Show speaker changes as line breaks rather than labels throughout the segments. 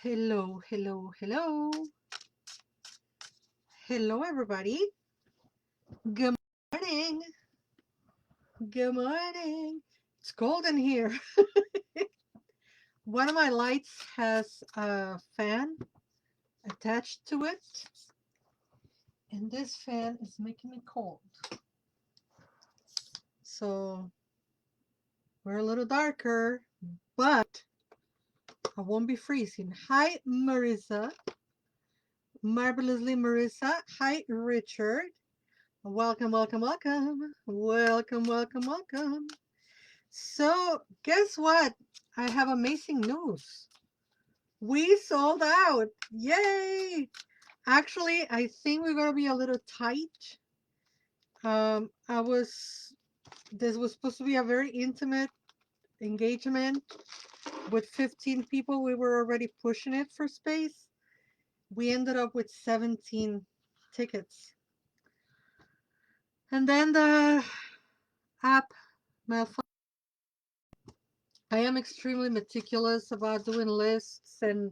Hello, hello, hello. Hello, everybody. Good morning. Good morning. It's cold in here. One of my lights has a fan attached to it, and this fan is making me cold. So we're a little darker, but I won't be freezing. Hi, Marissa. Marvelously Marissa. Hi, Richard. Welcome, welcome, welcome. Welcome, welcome, welcome. So, guess what? I have amazing news. We sold out. Yay! Actually, I think we're gonna be a little tight. I was this was supposed to be a very intimate engagement with 15 people. We were already pushing it for space. We ended up with 17 tickets. And then the app malfunctioned. I am extremely meticulous about doing lists, and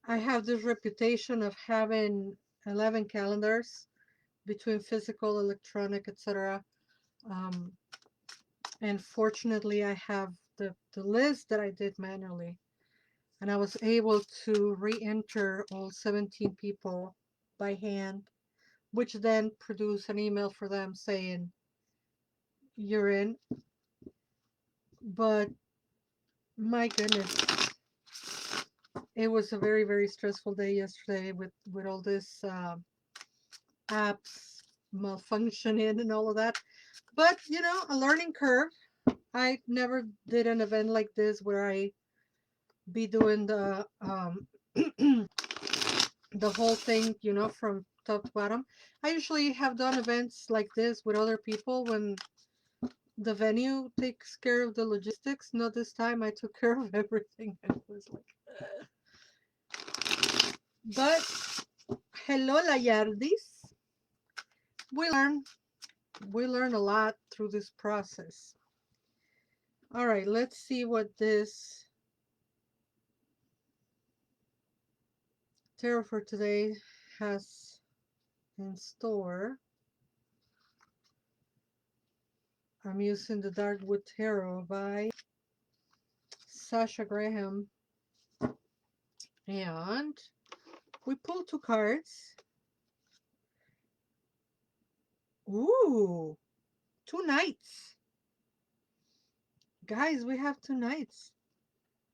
I have this reputation of having 11 calendars between physical, electronic, etc. Um, and fortunately, I have the list that I did manually. And I was able to re-enter all 17 people by hand, which then produced an email for them saying, you're in. But my goodness, it was a very, very stressful day yesterday with all this apps malfunctioning and all of that. But, a learning curve. I never did an event like this where I be doing the whole thing, from top to bottom. I usually have done events like this with other people when the venue takes care of the logistics. Not this time. I took care of everything. And it was like, but hello, Layardis. We learn. We learn a lot through this process. All right, let's see what this tarot for today has in store. I'm using the Darkwood Tarot by Sasha Graham. And we pull two cards. Ooh, two knights. Guys, we have two knights.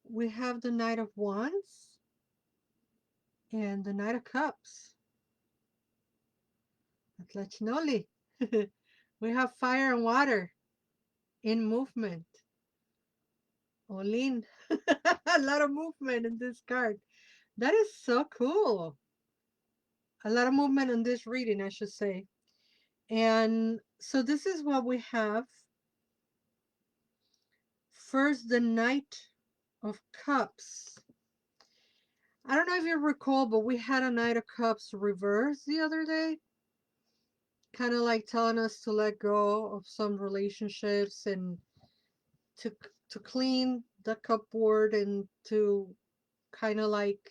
We have the Knight of Wands and the Knight of Cups. Atlachinoli. We have fire and water in movement. Olin. A lot of movement in this card. That is so cool. A lot of movement in this reading, I should say. And so this is what we have. First, the Knight of Cups. I don't know if you recall, but we had a Knight of Cups reverse the other day. Kind of like telling us to let go of some relationships and to clean the cupboard and to kind of like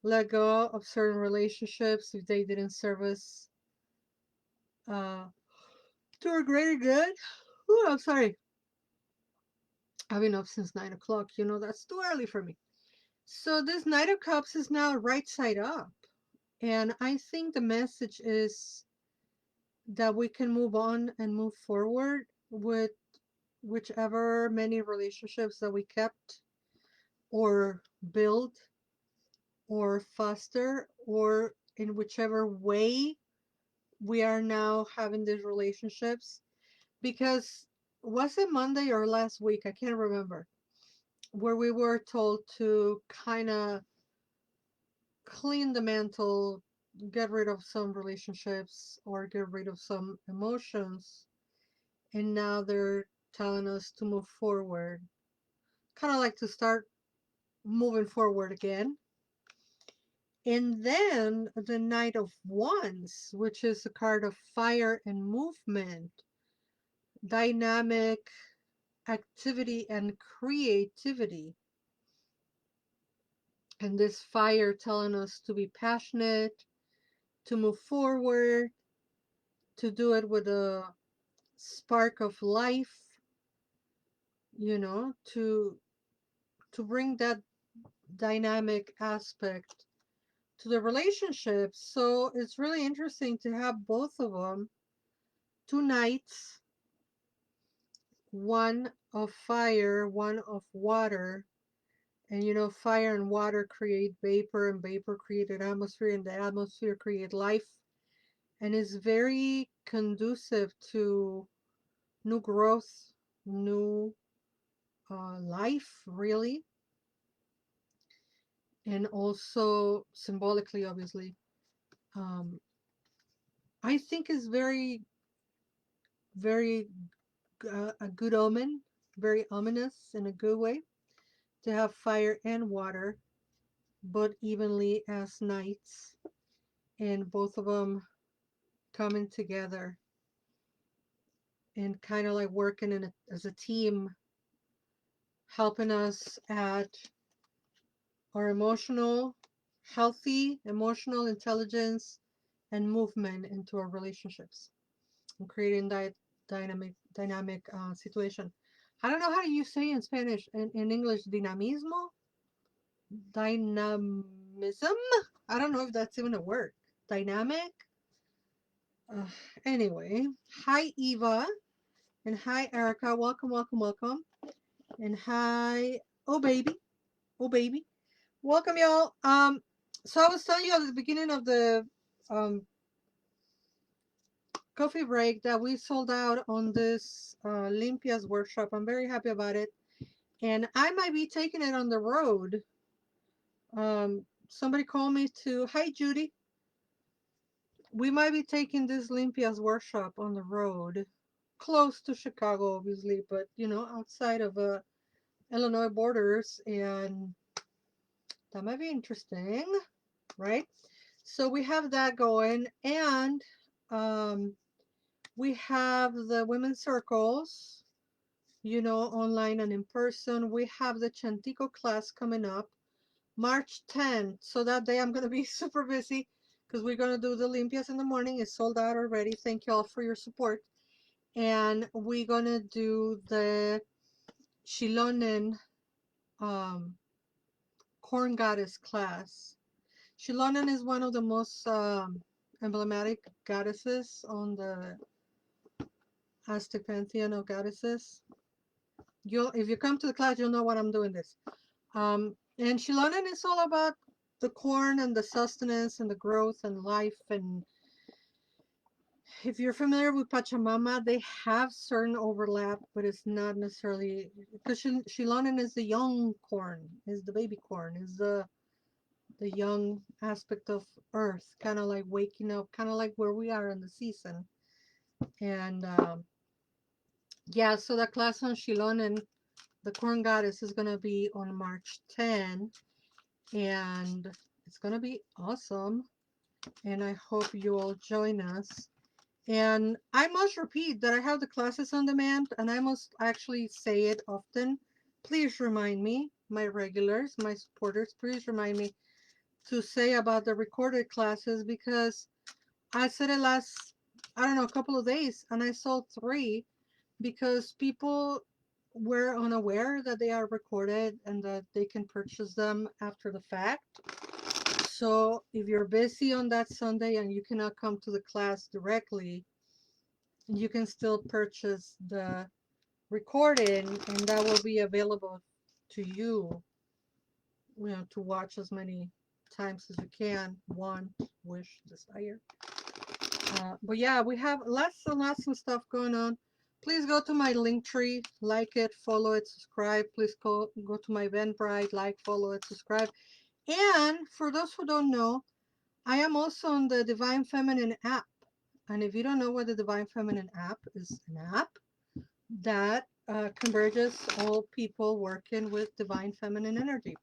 let go of certain relationships if they didn't serve us uh, to our greater good. Ooh, I'm sorry. I've been up since 9 o'clock. That's too early for me. So this Knight of Cups is now right side up. And I think the message is that we can move on and move forward with whichever many relationships that we kept or build or foster, or in whichever way we are now having these relationships. Because was it Monday or last week? I can't remember. Where we were told to kind of clean the mantle, get rid of some relationships or get rid of some emotions. And now they're telling us to move forward. Kind of like to start moving forward again. And then the Knight of Wands, which is a card of fire and movement, dynamic activity and creativity. And this fire telling us to be passionate, to move forward, to do it with a spark of life, to bring that dynamic aspect to the relationship. So it's really interesting to have both of them, two nights, one of fire, one of water. And fire and water create vapor, and vapor create an atmosphere, and the atmosphere create life. And is very conducive to new growth, new life, really, and also symbolically, obviously. Um, I think is very, very a good omen, very ominous in a good way to have fire and water, but evenly as nights, and both of them coming together and kind of like working as a team, helping us at our healthy emotional intelligence and movement into our relationships and creating that dynamic situation. I don't know how you say in Spanish. In English, dinamismo, dynamism. I don't know if that's even a word. Dynamic. Uh, anyway, hi Eva and hi Erica. Welcome, welcome, welcome. And hi, oh baby, oh baby. Welcome y'all. So I was telling you at the beginning of the um coffee break that we sold out on this Limpia's workshop. I'm very happy about it. And I might be taking it on the road. Somebody called me to, hi Judy. We might be taking this Limpia's workshop on the road, close to Chicago, obviously, but outside of Illinois borders, and that might be interesting, right? So we have that going, and um, we have the women's circles, online and in person. We have the Chantico class coming up March 10th. So that day I'm going to be super busy because we're going to do the Limpias in the morning. It's sold out already. Thank you all for your support. And we're going to do the Shilonen um, corn goddess class. Shilonen is one of the most emblematic goddesses on the Aztec pantheon of goddesses. If you come to the class, you'll know what I'm doing this. And Shilonen is all about the corn and the sustenance and the growth and life. And if you're familiar with Pachamama, they have certain overlap, but it's not necessarily because Shilonen is the young corn, is the baby corn, is the young aspect of earth, kind of like waking up, kind of like where we are in the season. And yeah, so the class on Shilonen, the corn goddess, is going to be on March 10, and it's going to be awesome. And I hope you all join us. And I must repeat that I have the classes on demand, and I must actually say it often. Please remind me, my regulars, my supporters, please remind me to say about the recorded classes, because I said it last, I don't know, a couple of days, and I sold 3 because people were unaware that they are recorded and that they can purchase them after the fact. So if you're busy on that Sunday and you cannot come to the class directly, you can still purchase the recording, and that will be available to you, to watch as many times as you can, want, wish, desire. But yeah, we have lots and lots of stuff going on. Please go to my link tree, like it, follow it, subscribe. Please go to my Eventbrite, like, follow it, subscribe. And for those who don't know, I am also on the Divine Feminine app. And if you don't know what the Divine Feminine app is, an app that converges all people working with divine feminine energy.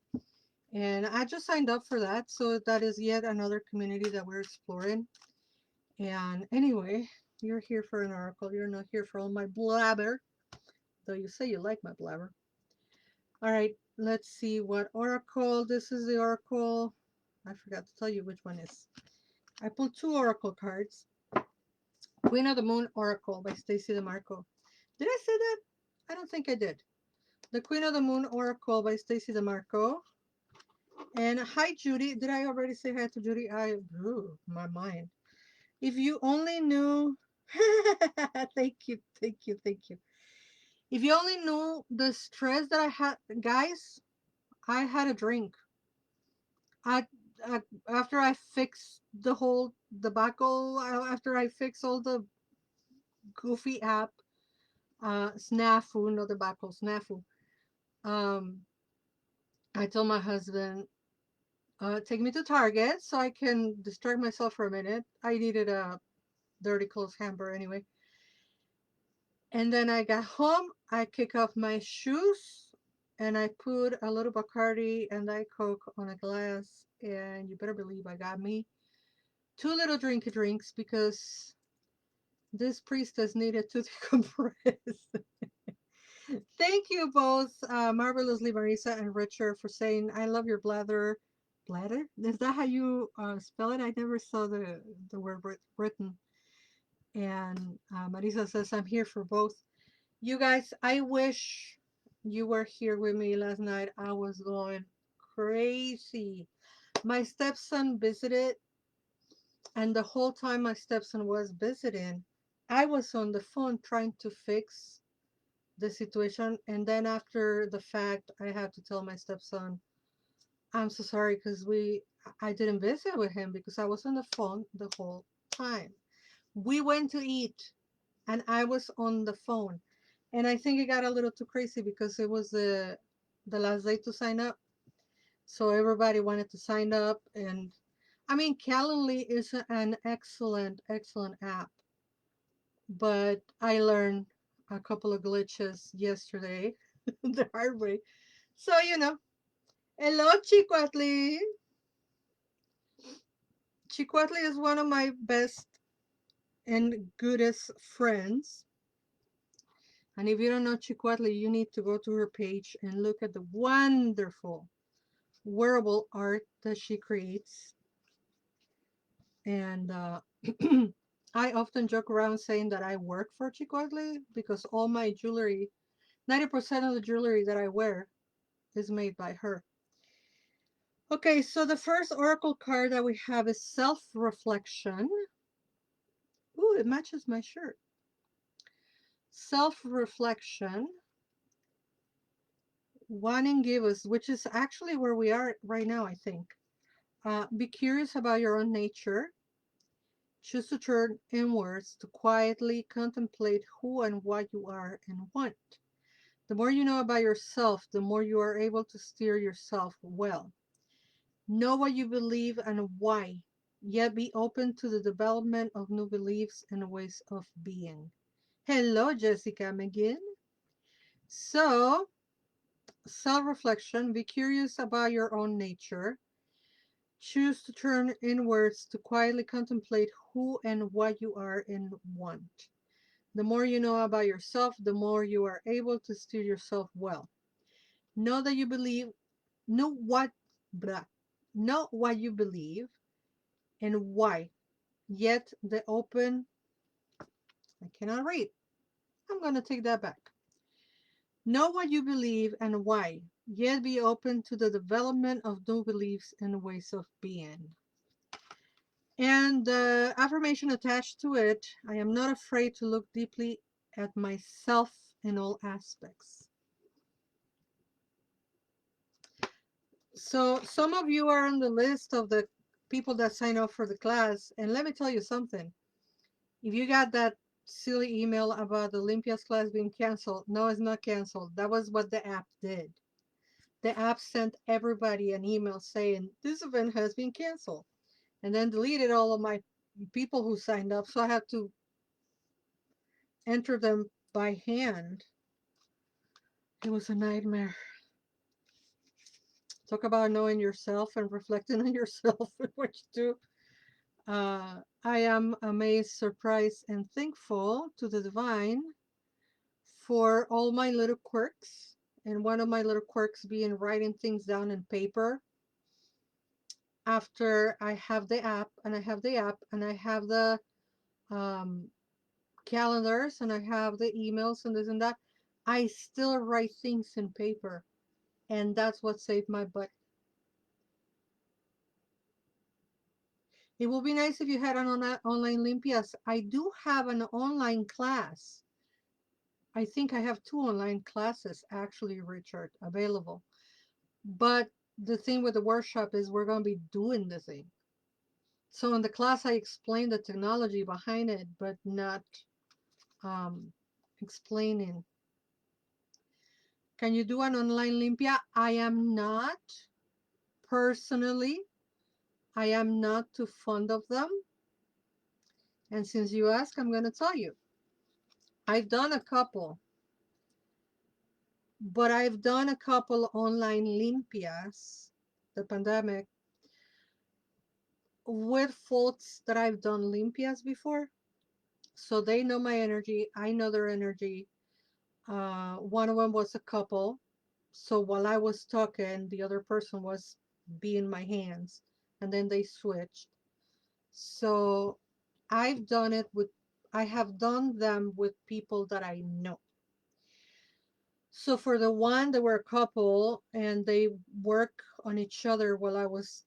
And I just signed up for that, so that is yet another community that we're exploring. And anyway, you're here for an oracle. You're not here for all my blabber, though you say you like my blabber. All right, let's see what oracle. This is the oracle. I forgot to tell you which one is. I pulled two oracle cards. Queen of the Moon Oracle by Stacy DeMarco. Did I say that? I don't think I did. The Queen of the Moon Oracle by Stacy DeMarco. And hi, Judy. Did I already say hi to Judy? Ooh, my mind. If you only knew. Thank you, thank you, thank you. If you only knew the stress that I had, guys, I had a drink. I, I after I fixed the whole debacle, after I fixed all the goofy app, snafu, no debacle, snafu. Um, I told my husband, take me to Target so I can distract myself for a minute. I needed a dirty clothes hamper anyway. And then I got home, I kick off my shoes, and I put a little Bacardi and Diet Coke on a glass. And you better believe I got me two little drinks because this priestess needed to decompress. Thank you both, Marvelously Marisa and Richard, for saying, I love your bladder. Bladder? Is that how you spell it? I never saw the word written. And Marisa says, I'm here for both. You guys, I wish you were here with me last night. I was going crazy. My stepson visited, and the whole time my stepson was visiting, I was on the phone trying to fix the situation. And then after the fact, I had to tell my stepson, I'm so sorry because I didn't visit with him because I was on the phone the whole time. We went to eat and I was on the phone. And I think it got a little too crazy because it was the last day to sign up. So everybody wanted to sign up. And I mean, Calendly is an excellent, excellent app. But I learned a couple of glitches yesterday the hard way. So, hello, Chicuatli. Chicuatli is one of my best and goodest friends. And if you don't know Chicuatli, you need to go to her page and look at the wonderful wearable art that she creates. And I often joke around saying that I work for Chicuatli because all my jewelry, 90% of the jewelry that I wear is made by her. Okay, so the first oracle card that we have is self-reflection. Ooh, it matches my shirt. Self-reflection. One and give us, which is actually where we are right now, I think. Be curious about your own nature. Choose to turn inwards to quietly contemplate who and what you are and want. The more you know about yourself, the more you are able to steer yourself well. Know what you believe and why, yet be open to the development of new beliefs and ways of being. Hello, Jessica McGinn. So, self reflection, be curious about your own nature. Choose to turn inwards to quietly contemplate who and what you are and want. The more you know about yourself, the more you are able to steer yourself well. Know that you believe, know what, blah, know what you believe and why. Yet the open, I cannot read. I'm going to take that back. Know what you believe and why. Yet be open to the development of new beliefs and ways of being. And the affirmation attached to it, I am not afraid to look deeply at myself in all aspects. So some of you are on the list of the people that sign up for the class. And let me tell you something. If you got that silly email about the Olympia's class being canceled, no, it's not canceled. That was what the app did. The app sent everybody an email saying, this event has been canceled. And then deleted all of my people who signed up. So I had to enter them by hand. It was a nightmare. Talk about knowing yourself and reflecting on yourself and what you do. I am amazed, surprised, and thankful to the divine for all my little quirks and one of my little quirks being writing things down in paper after I have the app, and I have the app, and I have the um, calendars, and I have the emails and this and that. I still write things in paper, and that's what saved my butt. It would be nice if you had an online Limpias. I do have an online class. I think I have 2 online classes actually, Richard, available. But the thing with the workshop is we're going to be doing the thing. So in the class, I explain the technology behind it, but not um, explaining. Can you do an online Limpia? I am not personally. I am not too fond of them. And since you ask, I'm going to tell you. I've done a couple, but I've done a couple online limpias, the pandemic, with folks that I've done limpias before. So they know my energy. I know their energy. One of them was a couple. So while I was talking, the other person was being my hands, and then they switched. So I've done it with, I have done them with people that I know. So for the one, they were a couple and they work on each other while I was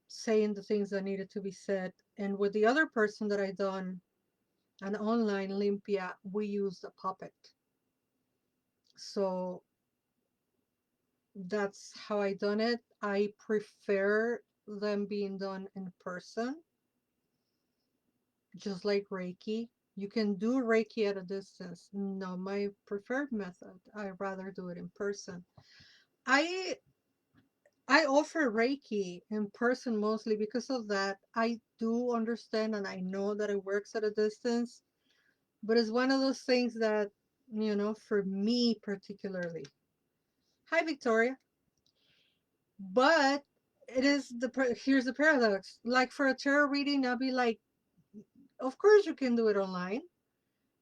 saying the things that needed to be said. And with the other person that I done an online Limpia, we used a puppet. So that's how I done it. I prefer them being done in person, just like Reiki. You can do Reiki at a distance. No, my preferred method, I rather do it in person. I I offer Reiki in person mostly because of that. I do understand and I know that it works at a distance, but it's one of those things that, for me particularly. Hi, Victoria. But here's the paradox. Like for a tarot reading, I'll be like, of course you can do it online.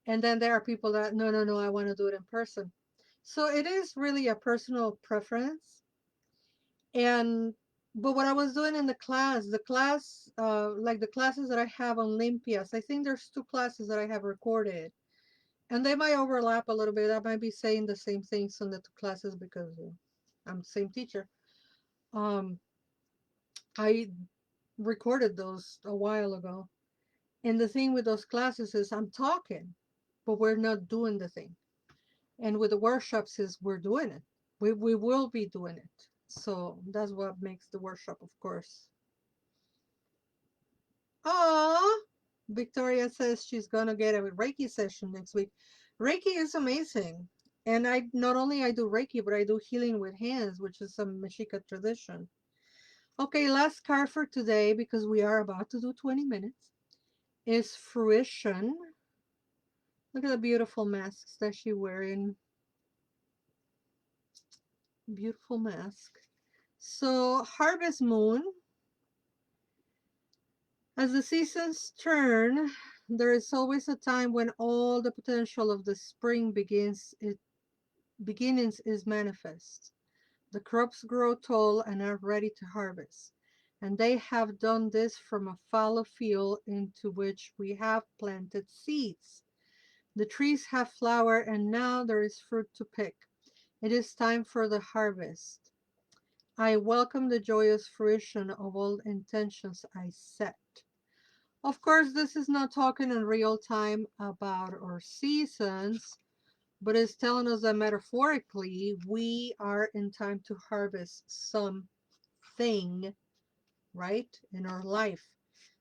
And then there are people that, no, no, no, I want to do it in person. So it is really a personal preference. And but what I was doing in like the classes that I have on Limpias, I think there's 2 classes that I have recorded, and they might overlap a little bit. I might be saying the same things on the 2 classes because I'm the same teacher. Um, I recorded those a while ago, and the thing with those classes is I'm talking, but we're not doing the thing. And with the workshops is we're doing it. We will be doing it. So that's what makes the workshop, of course. Oh, Victoria says she's gonna get a Reiki session next week. Reiki is amazing. And I not only I do Reiki, but I do healing with hands, which is a Mexica tradition. Okay, last card for today because we are about to do 20 minutes is fruition. Look at the beautiful masks that she's wearing. Beautiful mask. So harvest moon. As the seasons turn, there is always a time when all the potential of the spring beginnings is manifest. The crops grow tall and are ready to harvest, and they have done this from a fallow field into which we have planted seeds. The trees have flower, and now there is fruit to pick. It is time for the harvest. I welcome the joyous fruition of all intentions I set. Of course, this is not talking in real time about our seasons, but it's telling us that metaphorically, we are in time to harvest something, right, in our life.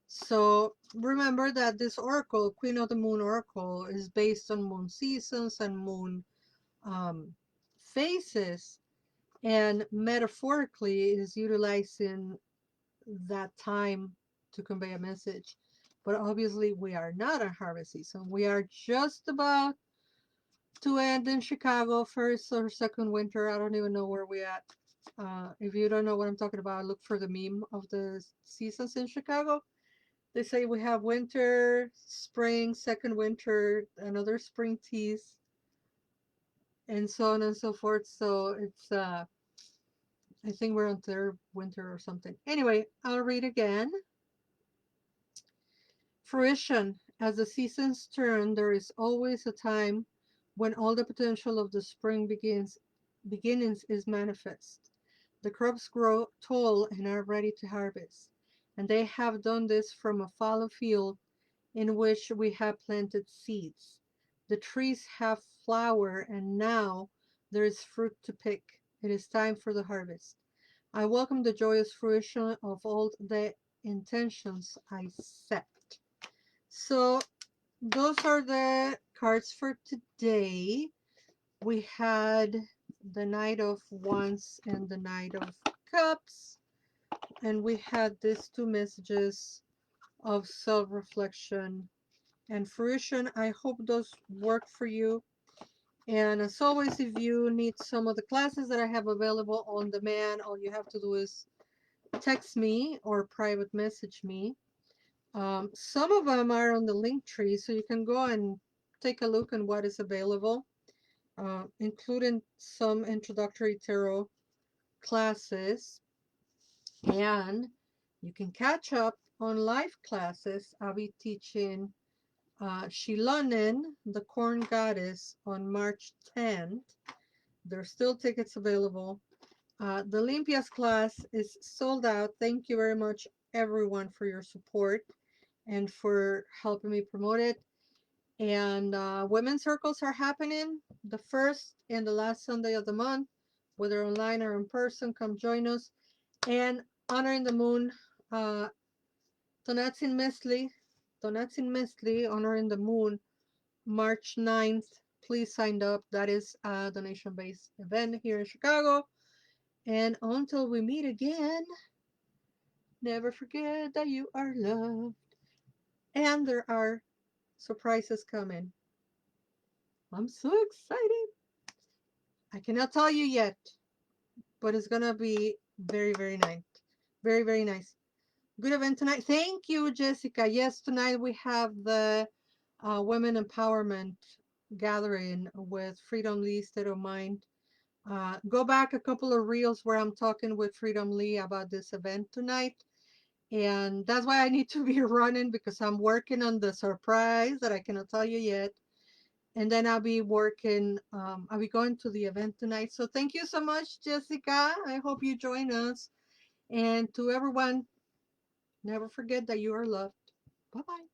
So remember that this oracle, Queen of the Moon Oracle, is based on moon seasons and moon um, phases, and metaphorically is utilizing that time to convey a message. But obviously, we are not on harvest season. We are just about to end in Chicago, first or second winter. I don't even know where we're at. If you don't know what I'm talking about, look for the meme of the seasons in Chicago. They say we have winter, spring, second winter, another spring tease. and so on and so forth. So it's I think we're on third winter or something. Anyway, I'll read again. Fruition. As the seasons turn, there is always a time when all the potential of the spring beginnings is manifest. The crops grow tall and are ready to harvest, and they have done this from a fallow field in which we have planted seeds. The trees have flower, and now there is fruit to pick. It is time for the harvest. I welcome the joyous fruition of all the intentions I set. So those are the cards for today. We had the Knight of Wands and the Knight of Cups, and we had these two messages of self-reflection and fruition. I hope those work for you. And as always, if you need some of the classes that I have available on demand, all you have to do is text me or private message me. Some of them are on the link tree, so you can go and take a look on what is available, including some introductory tarot classes. And you can catch up on live classes. I'll be teaching Shilonen, the Corn Goddess, on March 10th. There's still tickets available. The Olympias class is sold out. Thank you very much, everyone, for your support and for helping me promote it. And women's circles are happening the first and the last Sunday of the month, whether online or in person. Come join us. And Honoring the Moon, uh, Donatsin Mesli, Honoring the Moon, March 9th. Please sign up. That is a donation based event here in Chicago. And until we meet again, never forget that you are loved. And there are surprises coming. I'm so excited. I cannot tell you yet, but it's gonna be very, very nice. Very, very nice. Good event tonight. Thank you, Jessica. Yes, tonight we have the Women Empowerment Gathering with Freedom Lee State of Mind. Go back a couple of reels where I'm talking with Freedom Lee about this event tonight. And that's why I need to be running because I'm working on the surprise that I cannot tell you yet. And then I'll be working, I'll be going to the event tonight. So thank you so much, Jessica. I hope you join us. And to everyone, never forget that you are loved. Bye bye.